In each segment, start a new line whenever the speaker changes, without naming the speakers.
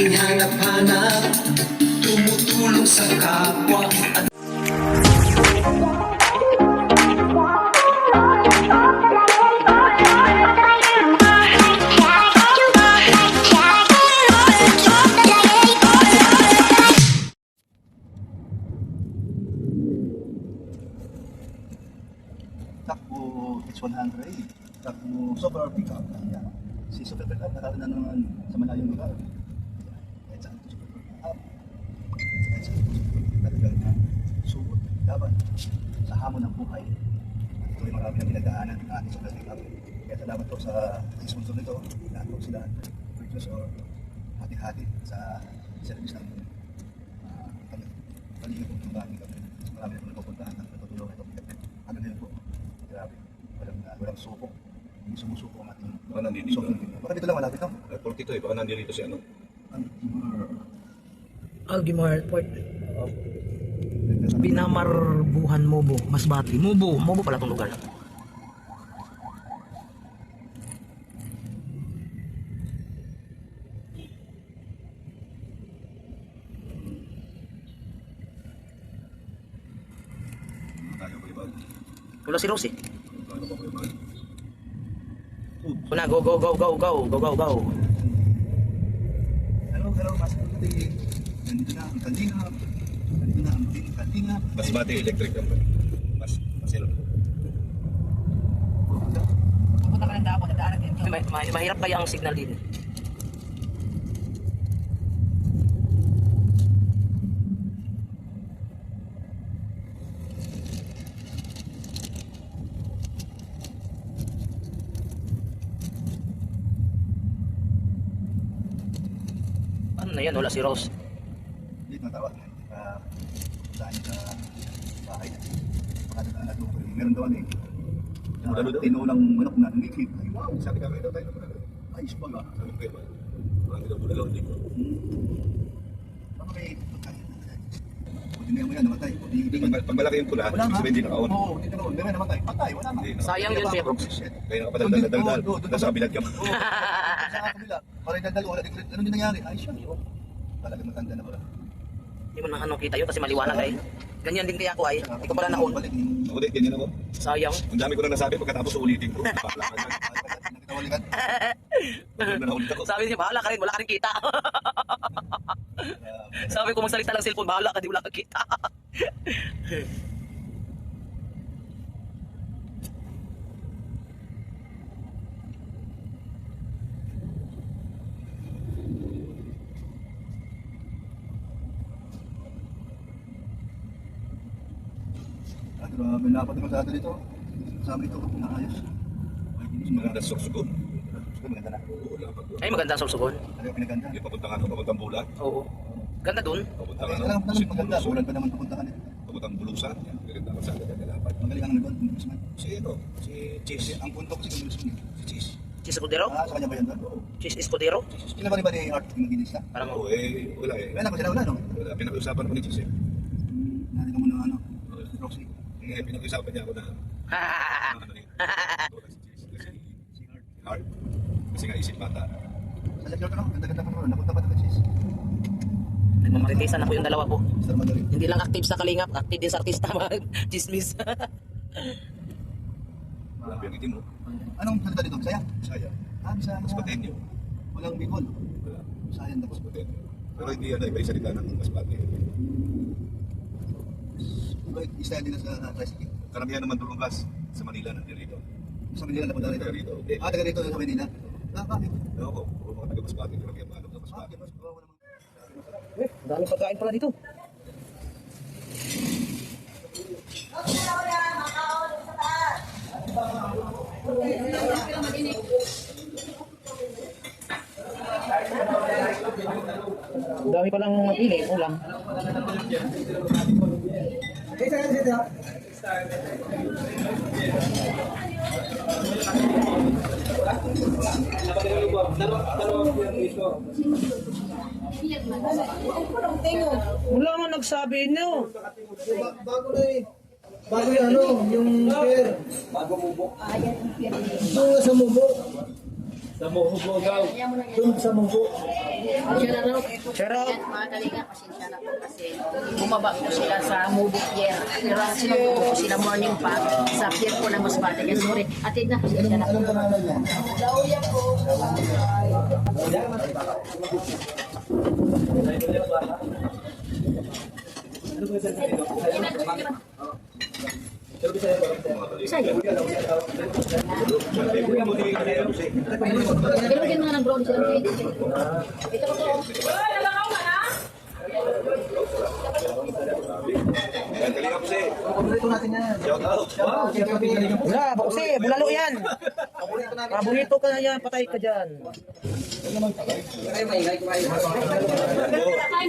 aking hanap-hanap, tumutulong sa kapwa at
takbo H100, takbo super pickup. Ayan. Si super pickup nakarating na naman sa malayong lugar. Kahit saan po super pickup. Kahit saan po super pickup. Talagang subot, laban sa hamon ng buhay. At ito ay marami na pinagdaanan ng ating super pickup. Kaya salamat po sa sponsor nito. Lahat po sila purchase or hati-hati sa service ng paligid po ng bagay kami. Marami na po napupuntahan at natutulungan ito. Ano na yun po? Grabe. Walang suko. Hindi sumusuko ang ating
Baka nandito.
Baka dito lang malapit no?
42 eh, baka nandito si ano.
Algimar Airport. Pinamarbuhan Mobo, Masbati. Mobo pala itong lugar.
Tayo ko iba.
Wala si Rose eh.
Ano ba ko iba?
Una, go.
Hello, Mas Puti. Nandito na ang Kalingap. Nandito na ang Kalingap.
Masbati Electric Company. Masel.
Pupunta ka ng daan, nadaanan din. Mahirap kaya ang signal din. Ano na yan? Wala si Rose.
Dito na tawag. Saan sa bahay. Makadaan na ito. Meron daw eh.
Ano daw?
Tinulang manok na umikip. Ay, wow.
Sabi ka kayo tayo naman.
Ayos pa nga.
Sabi ko iba. Marami daw budalaw dito.
Baka may pagkain. Buti na mo yan, namatay.
Pag malaki yung pula,
Wala nga.
sabihin hindi nakaon.
Oo, hindi nakaon. Hindi namatay. Patay, wala nga.
Hindi na.
Sayang yun, Kuya Brooks.
Kaya nakapadaldal. Nasa kabilat ka.
Sa kabila. Para dadalo, wala. Ano din nangyari? Ay, siya. Talagang matanda na pala.
Hindi mo na kita yun kasi maliwanag ay. Ganyan din kaya ako ay. Hindi ko pala naon.
Ako din, ganyan ako.
Sayang.
Ang dami ko na nasabi pagkatapos ulitin ko.
Nakitawalikan.
Naulit ako.
Sabi niya, bahala ka rin, wala ka rin kita. Sabi ko magsalita lang cellphone, bahala ka, di wala ka kita.
Grabe, napat naman sa atin ito. Sabi ito, naayos.
Maganda sa sugo.
Maganda na.
Oo, lapag ko.
Ay, maganda ang Sorsogon.
Ano yung pinaganda?
Yung papuntang bulan.
Oo. Ganda dun.
Papuntang
Alam naman maganda.
Sitbulusan.
Ulan pa naman pupuntahan eh.
Papuntang bulusan. Yan, gaganda ka sa kagalapan.
Magaling ang nandun, Congressman.
Si ano? Si Cheese.
Ang punto ko si Congressman.
Si Cheese.
Cheese Escudero?
Sa kanya ba yan doon?
Cheese Escudero?
Kailan ba rin ba ni Art yung maginis ka?
Para
Oo,
mo.
wala eh.
Kailan ko sila wala, no?
Wala, pinag-usapan ko ni Cheese eh.
Narinig mo na ano, Roxy.
Pinag-usapan niya ako na ano eh. Wala si Cheese. Kasi
Si Art.
Art. Kasi nga isip bata.
Sa Leclerc ka no? Ganda-ganda pa naman. Napunta pa na Cheese.
Nagmamaritisan na po yung dalawa po.
Mr. Madrid.
Hindi lang active sa kalingap, active din sa artista mag-chismis.
Grabe ang itim mo.
Anong salita dito? Saya?
Saya.
Bisaya.
Mas patenyo.
Walang Bicol.
Wala.
Bisayan
Mas
dapat.
patenyo. Pero hindi ano, iba yung salita ng mas pati.
Diba, isa din sa tricycle.
Karamihan naman tulong gas sa Manila nandiyan rito.
Sa Manila na punta rito.
Taga rito.
Taga rito sa Manila. Bakit?
Ako, puro mga taga mas pati. Karamihan mga taga mas pati.
Mas kawawa naman.
Dami pagkain pala dito. Dami palang mapili, ulam. Wala nga nagsabi niyo.
Bago na eh. Bago yung ano, yung share. Bago mubo. Bago nga sa mubo. Doon sa munggo.
Share out.
Mga kalinga, pasensya na po kasi bumaba po sila sa movie pier. Pero ang sinubo po sila morning pa sa pier po ng Masbate. Kaya sorry, atid na, pasensya na po.
Anong pangalan niya?
Saya. Bilogin mo na ng brown sila. Ito po po.
Paborito natin yan.
Shout out.
Wala, kasi bulalo yan. Paborito ka na yan, patay ka dyan.
Kain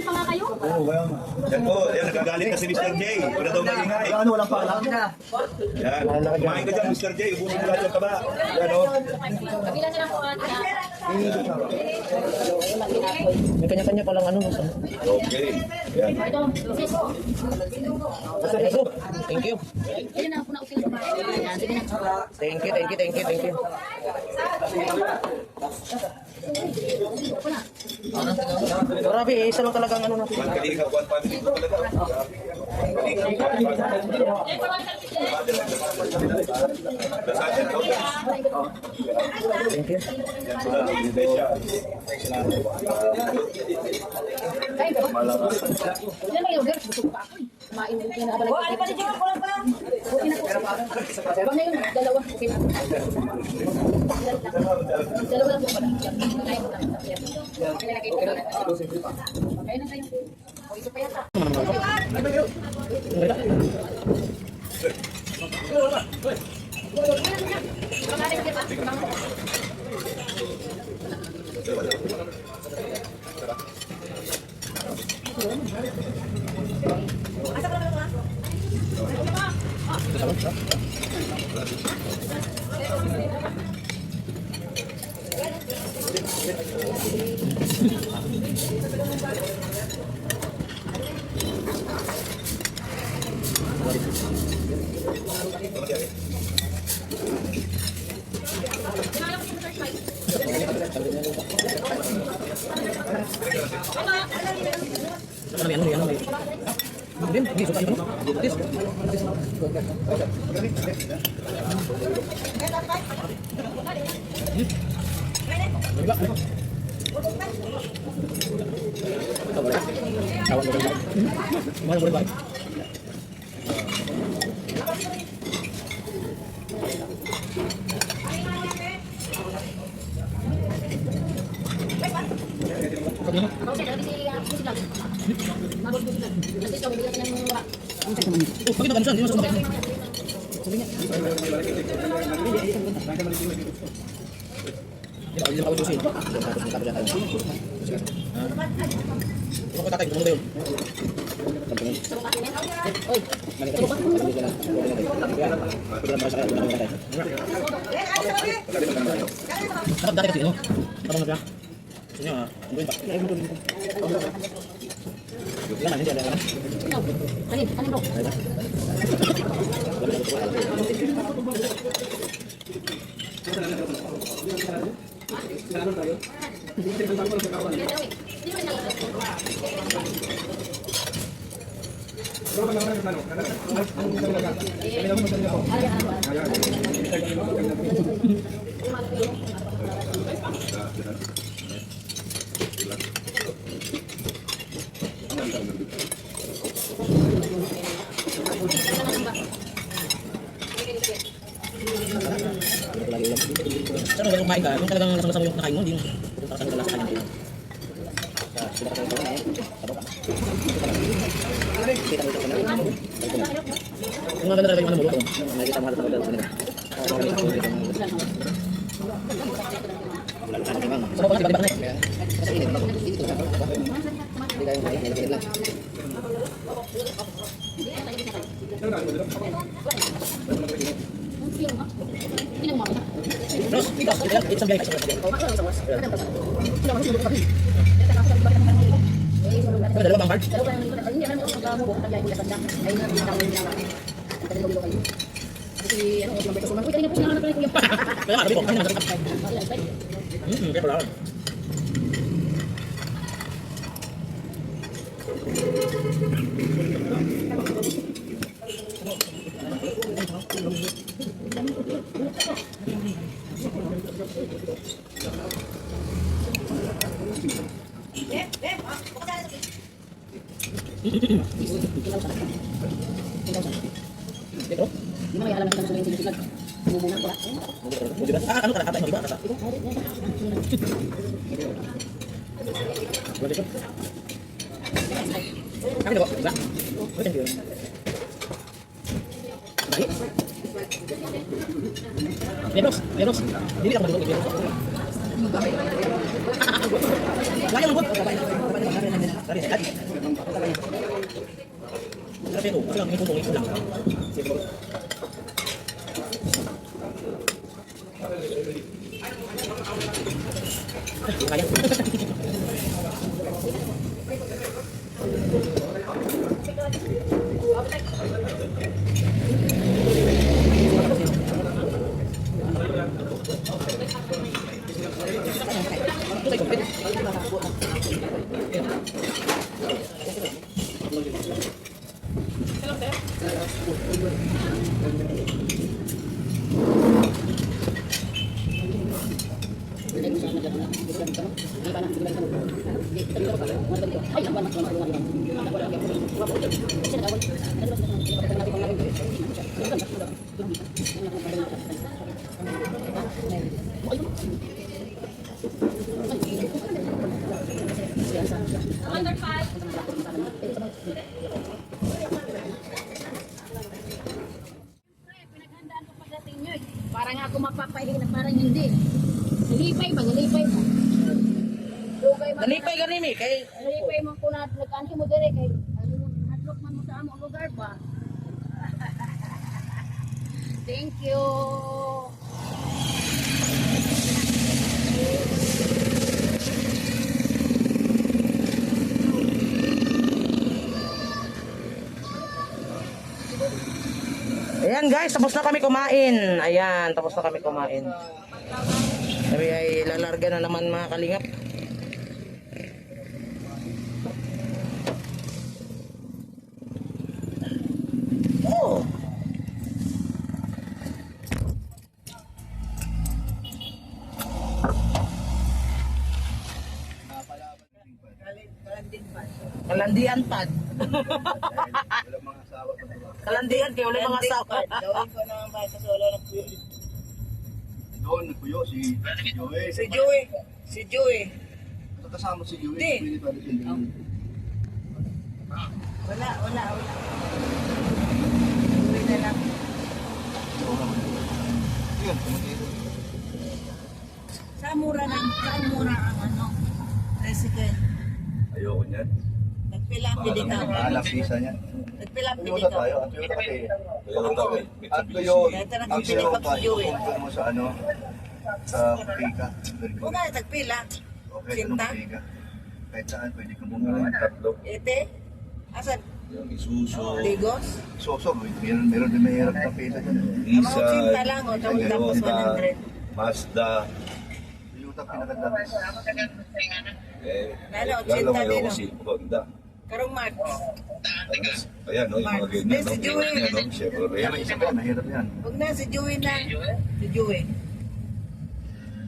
pa nga kayo?
Oo, well.
Yan po, yan, nagagalit na si Mr. J. Wala daw maingay.
Ano, walang paalam.
Yan, kumain ka dyan, Mr. J. Ubusin mo lahat yung taba. Yan o.
Kabila nila po ang
May kanya-kanya palang ano.
Okay. Yan.
ito. Sis.
Thank you.
Ilan na po na usin sa bahay. Ayan, sige na.
Thank you, thank you, thank you, thank you. Grabe, isa lang talagang ano natin.
One kalinga, one family po talaga. Dasagan ko.
Thank you.
Yan sila, Indonesia.
Kain ka ba? Ilan ba yung girls? Busog pa ako. Kumain din na ba? Ano pa dyan? Kulang pa lang. Okay na po. Bang na yun, dalawa. Okay na. Dalawa lang po pala. Kain mo lang. Kain na tayo. O, ito pa yata.
Sana ba kumain ka? Kung talagang lasang-lasang yung nakain mo, hindi mo. Kung talagang galas ka niyan. Kung maganda talaga yung ano mo, nakikita mo halos na nila. Sama ko, balik-balik na eh. Terus, isang biyahe ka. Ada dalawa bang card? Kaya nga, sabi ko, Kaya pala. Dito?
Hindi mo may alam na sa mga sinusunod. Bubungan ko.
Ano ka nakatay mo, di ba? Nasa. Dito? Ano ba? Diba? Ano ba? Bahi? Leros, leros. Hindi ako matulog, leros. Lagi mo, Dari, lagi. Tapi itu, lang, itu lang. Kaya.
Pinaghandaan ko pagdating nyo. Parang ako mapapahinga, parang hindi. Nalipay ba? Nalipay ba? Dugay man.
Nalipay ka rin eh, kay...
Nalipay man ko na nagkanhi mo dire kay hadlok man mo sa among lugar ba? Thank you.
Ayan guys, tapos na kami kumain. Ayan, tapos na kami kumain. Kami ay lalarga na naman mga kalingap. Oh. Kalandian pad.
Walang mga asawa pa diba?
Kalandian kayo, wala mga asawa.
Gawin ko naman ba kasi wala na kuyo.
Doon, nagpuyo si Joey.
Si Joey. Si Joey.
Kasama si Joey.
Hindi.
Pwede pa rin si Joey.
Wala. Joey na lang.
Oo naman. Yun, tumatiro.
Saan mura ang ano? Tricycle.
Ayoko niyan.
Nagpila pili ka.
Alam pisa niyan.
Nagpila pili
Toyota
ka.
tayo. Ang Toyota kasi. At
Mitsubishi.
Toyota.
Ito na
Ang
kung sinipag
Toyota.
si Joey.
Ipagpapin mo sa ano. Sa Pika.
Una, nagpila.
Okay, anong
Sinta.
Pika? Kahit saan pwede ka bumili.
Tatlo.
Ete. Asan?
Yung Isuzu.
Ligos?
So, meron din may hirap na pisa dyan.
Ang mga sinta lang o. Tapos 100.
Mazda.
Toyota pinaganda.
Lalo,
Lalo
80
ngayon
din,
kasi Honda.
Karong March.
Ayan, no, yung mga ganyan, no?
Si Joey.
Yan, no? Chevrolet.
Yan, isa pa, mahirap yan.
Huwag na, si Joey na. Si Joey.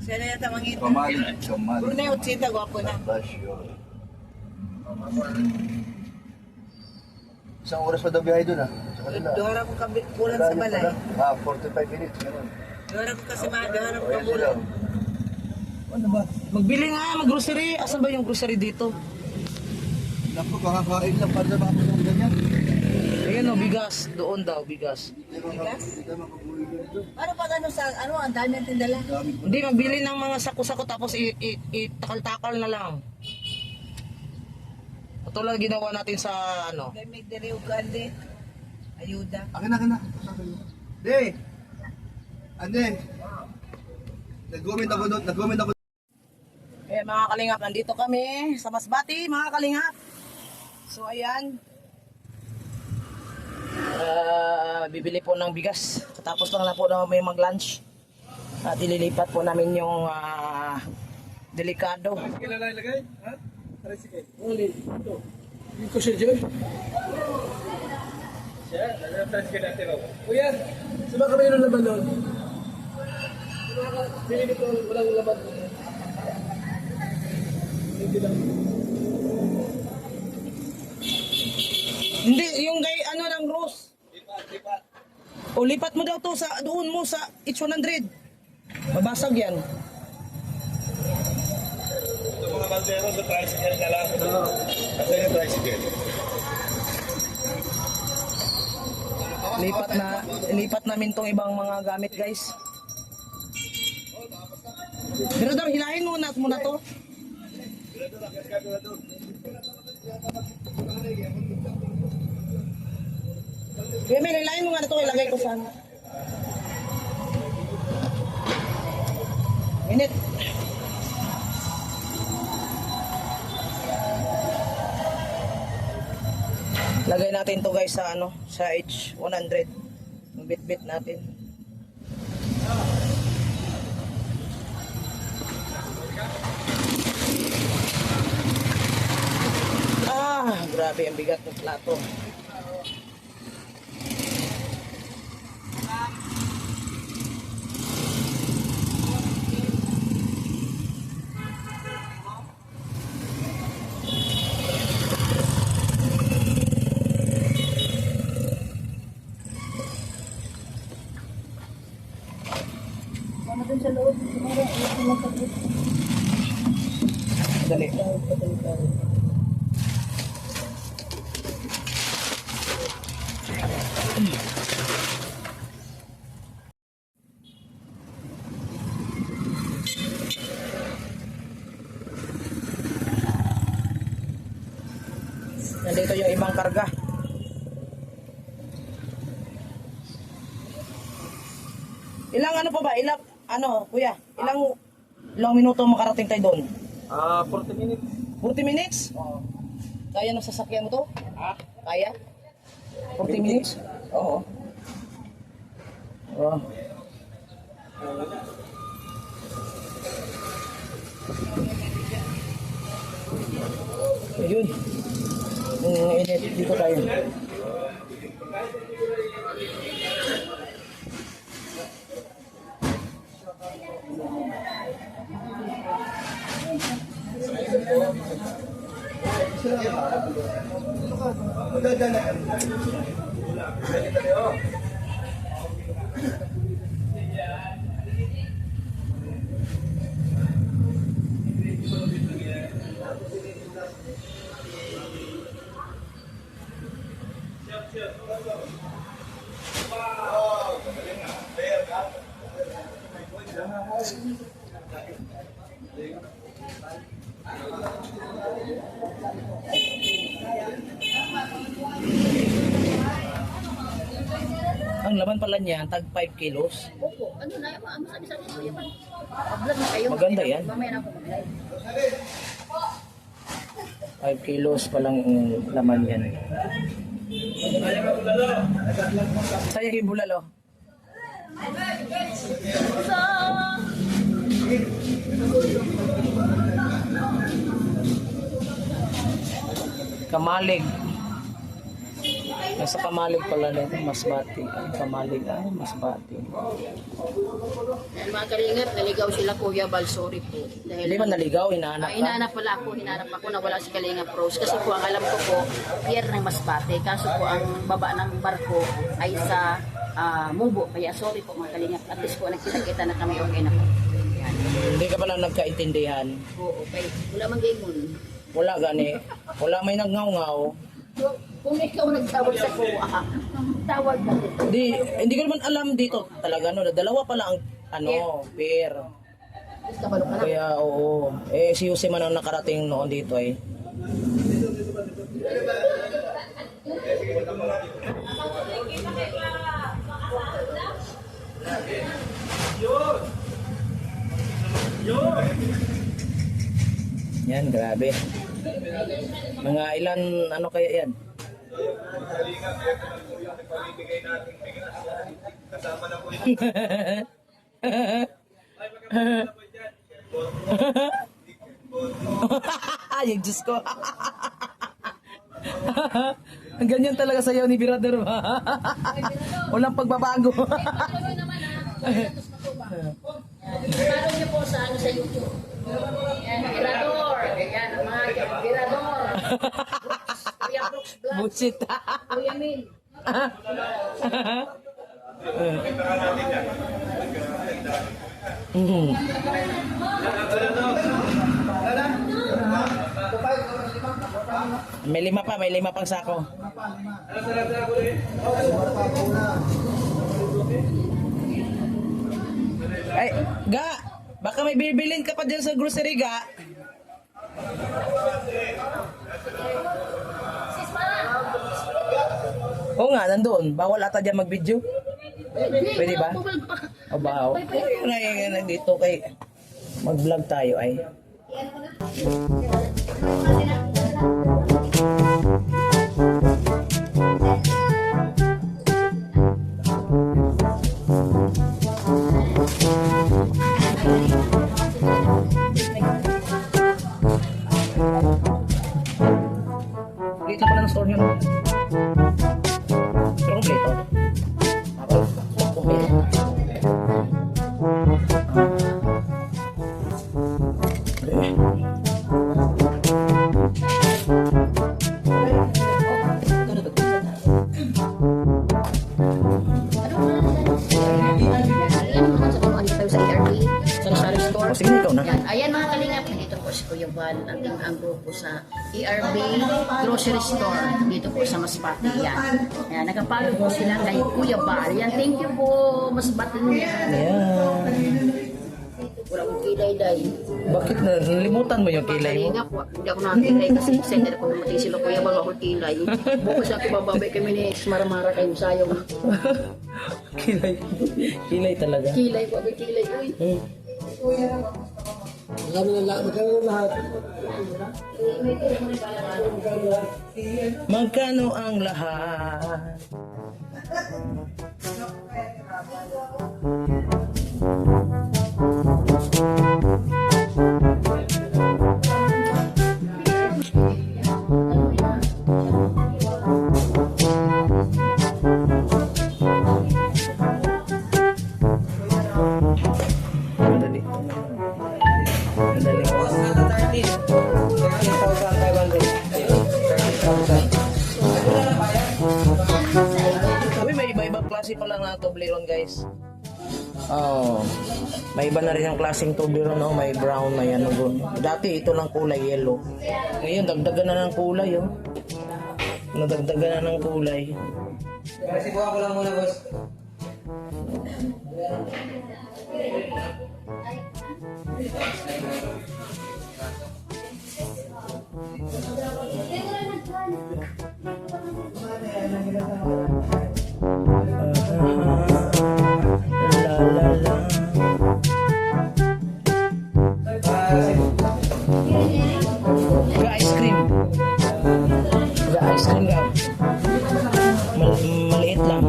Siya na yata mangita.
Kamali.
Huwag na, 80, gwapo na.
Basyo. Isang oras pa daw biyahe doon ah. Sa kanila.
Dora ko bulan sa balay.
45 minutes. Ganun.
Dora ko kasi dora ko
O yan sila.
bulan.
Ano ba?
Magbili nga, mag-grocery. Asan ba yung grocery dito?
Naku, kakakain lang para sa mga pagkakas ganyan.
Ayan o, bigas. Doon daw, bigas.
Bigas?
Hindi ka makabuhay dito.
Ano pa ano sa ano ang dami ang tindala?
Dami ko.
Hindi, magbili ng mga sako-sako tapos itakal-takal na lang. Tulad ginawa natin sa ano.
Kay may dere ug ande. Ayuda.
Akin na. Dey! Ande! Nag-comment ako.
Eh mga kalingap, nandito kami sa Masbati, mga kalingap. So ayan. Bibili po ng bigas. Tapos lang na po na may mag-lunch. At ililipat po namin yung Delikado.
Kilala ilagay? Ha? Tricycle. Uli. Ito. Hindi ko siya dyan. Siya? Ano yung tricycle natin ako? Kuya, saan ba kami yung laban doon? Hindi ko walang laban. Hindi lang.
Hindi, yung gay, ano lang, Rose. O, lipat mo daw to sa, doon mo sa H100. Mabasag yan.
Ito mga baldero sa tricycle na lang. Ito yung tricycle.
Lipat namin tong ibang mga gamit, guys. Pero daw, hilahin muna to. Kaya may hilahin mo nga na to, ilagay ko saan. Minute. Lagay natin to guys sa ano, sa H100. Yung bit-bit natin. Grabe ang bigat ng plato. Dali. Nandito yung ibang karga. Ilang ano pa ba? Ilang ano, kuya? Ilang minuto makarating tayo doon?
40 minutes.
40 minutes? Oo. Kaya ng sasakyan mo to? Kaya? 40 minutes? Oo. Oh. Ayun. Init dito tayo. Ang laman pala niyan, tag 5 kilos.
Opo, ano na, ang sabi-sabi ko yan. Pag-vlog na kayo.
Maganda yan.
Mamaya na ako mag-live.
5 kilos palang laman yan. Saya yung bulalo. Kamalig. Nasa Kamalig pala nito, Masbate. Ay, Kamalig, ay, Masbate.
Yan mga kalingap, naligaw sila Kuya Balsori po. Dahil
Hindi man naligaw, hinahanap ka.
Hinahanap pala ako, hinahanap ako na wala si Kalingap Rose. Kasi po, ang alam ko po, pier ng Masbate. Kaso po, ang baba ng barko ay sa Mubo. Kaya sorry po mga kalingap. At least po, nagkita-kita na kami, okay na po. Yan.
Hindi ka pala nagkaintindihan.
Oo, okay. Wala mang gayon.
Wala gani. Wala may nagngaw-ngaw.
So, kung ikaw nagtawag sa kuha, tawag na din.
Hindi ko naman alam dito talaga no, dalawa pala ang ano, pair.
Tapos kabalo ka na.
Kaya oo. Eh si Jose man ang nakarating noon dito eh. Yan, grabe. Mga ilan ano kaya yan?
Kasama na po ito. Ay, magkakasama po dyan. Hindi
Ay, Diyos ko. Ganyan talaga sa'yo ni Birador. Walang pagbabago.
Follow niyo po sa YouTube. Virador. Ayan, ang mga Virador. Kuya Brooks Vlog.
Bullshit.
Kuya Min.
May lima pang sako. Ay, Ga, baka may bibilin ka pa dyan sa grocery, Ga. Oo nga, nandun. Bawal ata dyan mag-video. Pwede ba? O ba? Ay, dito kay mag-vlog tayo ay. Dito pala ng store yun. Pero kompleto. Kompleto.
Sa ERP, sa Sari Store.
Sige, ikaw na.
Ayan mga kalingap, nandito po si Kuya Val, ang grupo sa ERB Grocery Store, dito po sa Masbate yan. Ayan, nagapalo po sila kay Kuya Val. Yan, thank you po, Masbate niya.
Ayan.
Wala akong kilay-day.
Bakit na? Nalimutan mo yung kilay mo?
Kalingap, hindi ako nakakilay kasi sender ko namatay sila Kuya Val, ako kilay. Bukas ako bababay kami ni Maramara kayo sayong.
Kilay. Kilay talaga.
Kilay po, ako kilay. Uy.
Magkano ang lahat? Madali. Madali. Uy, may iba-ibang klase pala na Toblerone, guys. Oh, may iba na rin yung klaseng Toblerone, no? May brown, may ano doon. Dati ito lang kulay yellow. Ngayon, dagdagan na ng kulay, oh. Nadagdagan na ng kulay.
Sibuha ko lang muna, boss.
La la la. Ga ice cream. Ga ice cream ga. Maliit lang.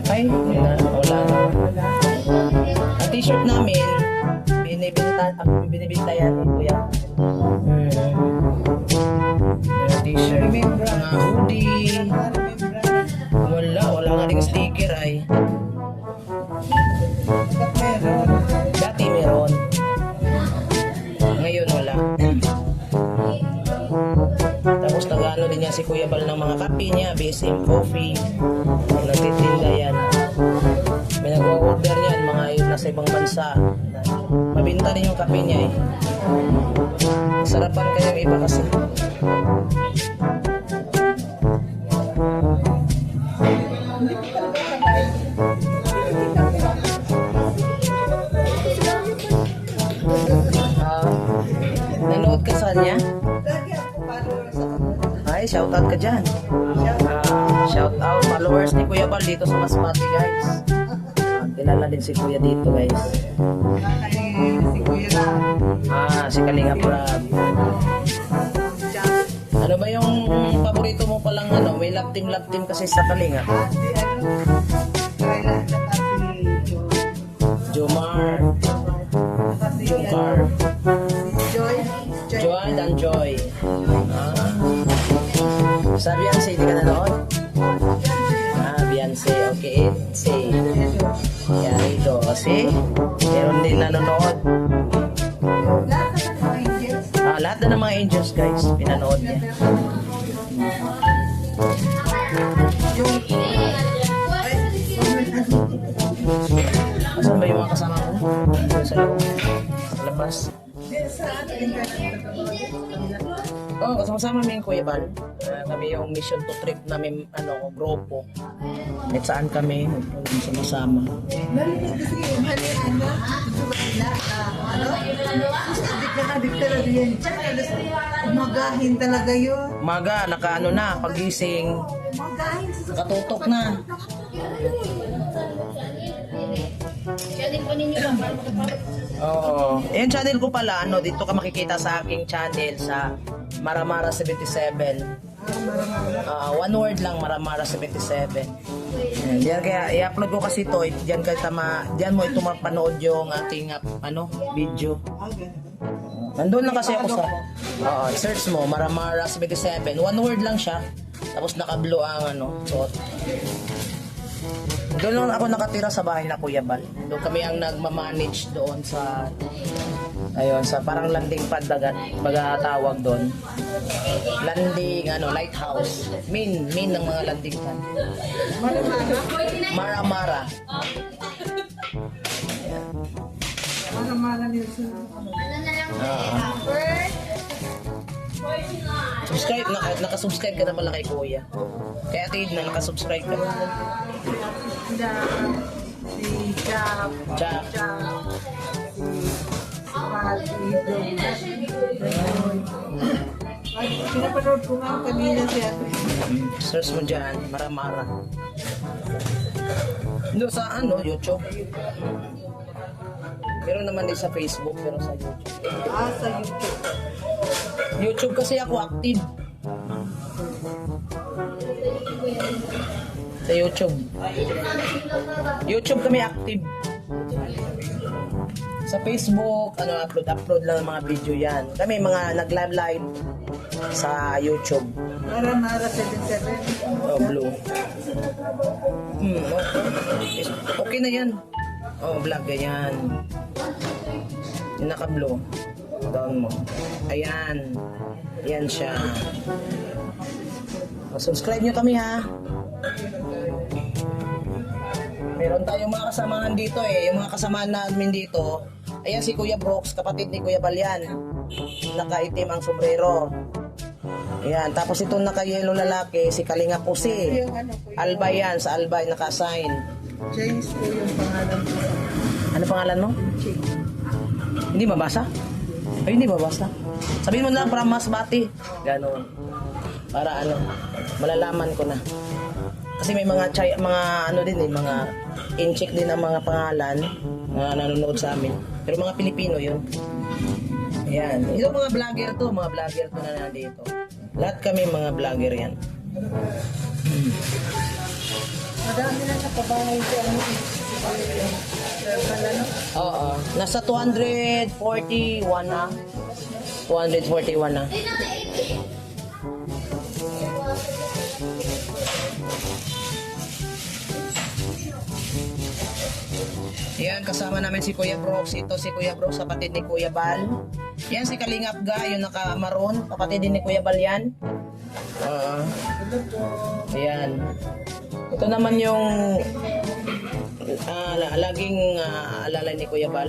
Ay, wala na. Ang t-shirt namin, binibinta yan, kuya. Yung t-shirt, mga hoodie. Wala nga rin sticker ay. Dati meron. Ngayon wala. Tapos nag-ano din niya si Kuya Bal ng mga kape niya, BSM Coffee. Nagtitinda yan. May nag-order yan, mga nasa ibang bansa. Mabinta rin yung kape niya eh. Sarapan kayong iba kasi. Nanood ka sa niya? Ay, shoutout ka dyan. Shoutout followers ni Kuya Bal dito sa Masbate, guys. Kilala din si Kuya dito, guys.
Si Kuya na.
Si Kalinga Prab. Ano ba yung paborito mo palang ano? May love team kasi sa Kalinga. Jomar. Jomcar.
Joy.
Joy dan Joy. Sa Beyonce, di ka nanood? Beyonce, okay. See. Yan ito. See? Meron din nanonood. Lahat na ng mga angels guys, pinanood niya. Asan ba yung mga kasama ko? Doon sa loob. Sa labas. Oo, kasama-sama namin yung Kuya Bal. Kami yung mission to trip namin, grupo. At saan kami, sama-sama.
Magahin talaga yun.
Umaga, naka na, pagising,
Magahin sa
nakatutok na.
Channel po ninyo ba?
Oo. Yung channel ko pala, dito ka makikita sa aking channel sa Maramara 77. One word lang, Maramara 77. Diyan kaya i-upload ko kasi ito, diyan mo ito mapanood yung ating video. Nandun lang kasi ako sa search mo, Maramara 77. One word lang siya. Tapos naka-blue ang suot. Doon lang ako nakatira sa bahay na Kuya Bal. Doon kami ang nagmamanage doon sa sa parang landing pad baga tawag doon. Landing lighthouse. Main ng mga landing pad. Maramara.
Maramara Nilsson.
Subscribe nakasubscribe ka na pala kay Kuya. Kaya Tid na nakasubscribe ka na.
Si Jack.
Jack.
Pinapanood ko nga kanina siya.
Search mo dyan, Maramara. Doon sa YouTube. Meron naman din sa Facebook, pero sa YouTube.
Sa YouTube.
YouTube kasi ako active. Sa YouTube. YouTube kami active. Sa Facebook, upload lang ng mga video yan. Kami mga nag-live sa YouTube.
Maramara 77.
Blue. Okay na yan. Vlog ganyan. Yung naka-blue. Down mo. Ayan. Ayan siya. Subscribe nyo kami ha. Meron tayong mga kasamahan dito Yung mga kasamahan namin dito. Ayan si Kuya Brooks, kapatid ni Kuya Balyan. Nakaitim ang sombrero. Ayan. Tapos itong naka-yellow lalaki, si Kalinga Pusi. Alba yan. Sa Alba naka-assign.
James po yung pangalan ko.
Ano pangalan mo? Hindi mabasa? Ay, hindi mabasa. Sabihin mo na lang para mas bati. Ganon. Para malalaman ko na. Kasi may mga mga in-check din ang mga pangalan na nanonood sa amin. Pero mga Pilipino yun. Ayan. Ito mga vlogger to na nandito. Lahat kami mga vlogger yan.
Madami na nakabahay ko
Oo. Nasa 241 na. 241 na. Yan, kasama namin si Kuya Brooks. Ito si Kuya Brooks, kapatid ni Kuya Bal. Yan si Kalingap Ga, yung naka-maroon. Kapatid din ni Kuya Bal yan. Ayan. Ito naman yung laging alala ni Kuya Bal.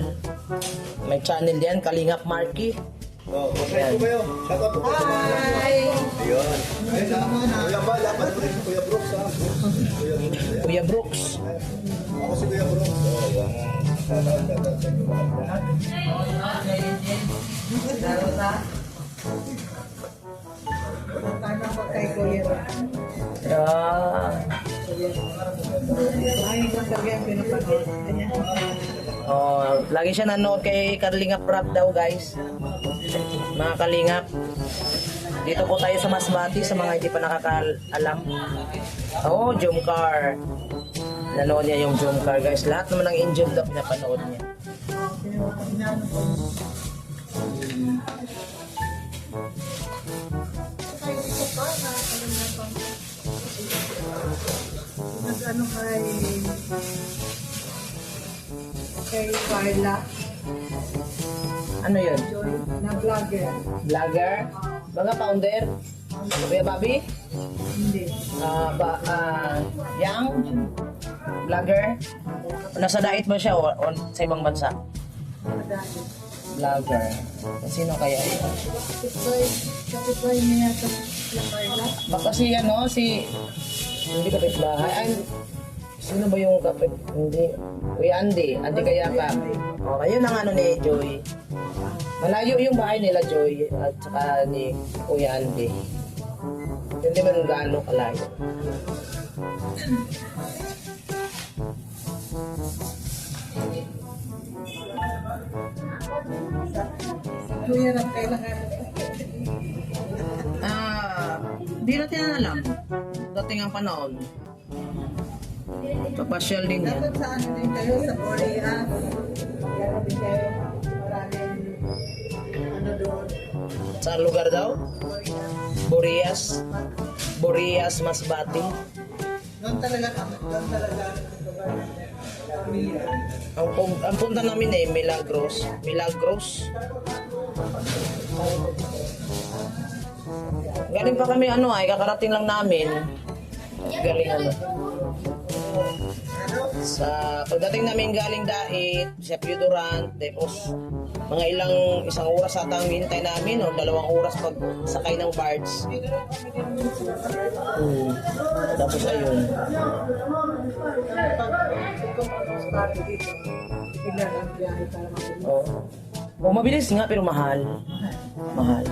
May channel diyan, Kalingap Marky.
Okay po kayo. Shout out po kayo.
Hi!
Ayun. Kuya Bal, dapat po rin si Kuya Brooks ha.
Kuya Brooks.
Ako si Kuya Brooks.
Tama ko kay Kuya. Ay, talaga yung pinapanood. Ayan.
Lagi siya nanood kay Kalingap Rap daw guys. Mga Kalingap. Dito po tayo sa Masbate sa mga hindi pa nakakaalam. Oh, Jumcar. Nanood niya yung Jumcar, guys. Lahat naman ng Angel Dog pinapanood niya.
Ano kay Carla,
Ano yun?
Joy, na vlogger.
Vlogger? Mga founder? Kuya Bobby?
Hindi.
Yang? Vlogger? Nasa diet ba siya o sa ibang bansa? Vlogger. Sino kaya yun?
Kapitbahay niya sa Carla.
Baka si hindi kapitbahay. Ay, sino ba yung hindi? Kuya Andy. Andy kaya pa. O, ayun ang ano ni Joy. Malayo yung bahay nila, Joy. At saka ni Kuya Andy. Hindi man gaano kalayo.
Kuya ng kailangan.
Di natin alam. Dating ang panahon. Papasyal din yan.
Dapat sa ano din kayo, sa Korea. Meron din kayo. Maraming ano doon.
Saan lugar daw? Burias. Burias, Masbate.
Doon talaga kami. Doon talaga.
Ang punta namin Milagros. Milagros. Galing pa kami kakarating lang namin. Galing sa pagdating namin galing Dait, sa Piudoran, tapos mga isang oras ata ang hintay namin o 2 oras pag sakay ng barge. Tapos ayun. Oh, mabilis nga pero mahal. Mahal.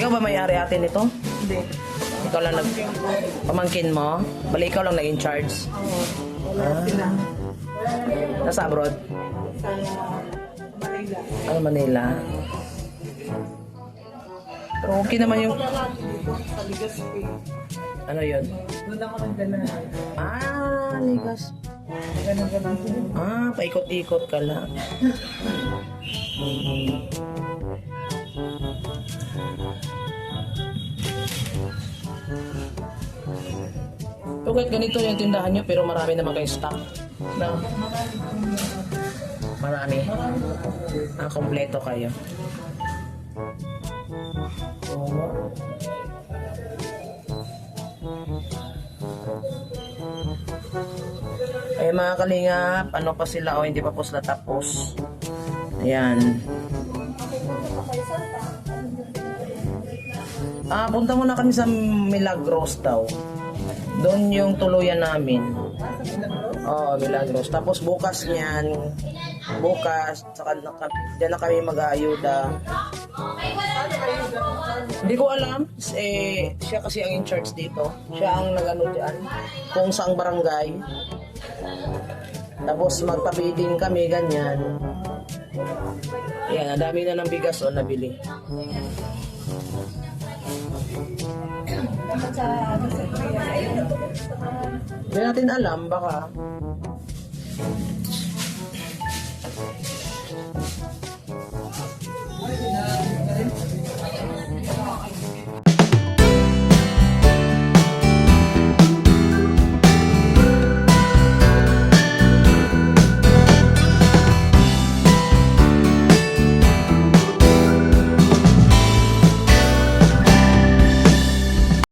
Ikaw ba may-ari atin ito?
Hindi.
Ikaw lang pamangkin mo? Bali ikaw lang nag-in charge?
Oo. Wala sila.
Nasa abroad?
Sa Manila.
Ano, Manila? Pero okay naman yung...
Sa Legazpi.
Ano yun?
Doon ako nagdala.
Ligas.
Ganun.
Paikot-ikot ka lang. So, kahit ganito yung tindahan nyo, pero marami naman kayong stock. No? Marami. Kompleto kayo. Eh mga kalingap, ano pa sila o hindi pa po sila tapos. Ayan. Punta muna kami sa Milagros daw. Doon yung tuluyan namin. Oo, Milagros. Tapos bukas niyan, saka diyan na kami mag-aayuda. Hindi ko alam. Siya kasi ang in charge dito. Siya ang nag-ano dyan. Kung saang barangay. Tapos magpabiding kami, ganyan. Yan, ang dami na ng bigas nabili. Hindi natin alam, baka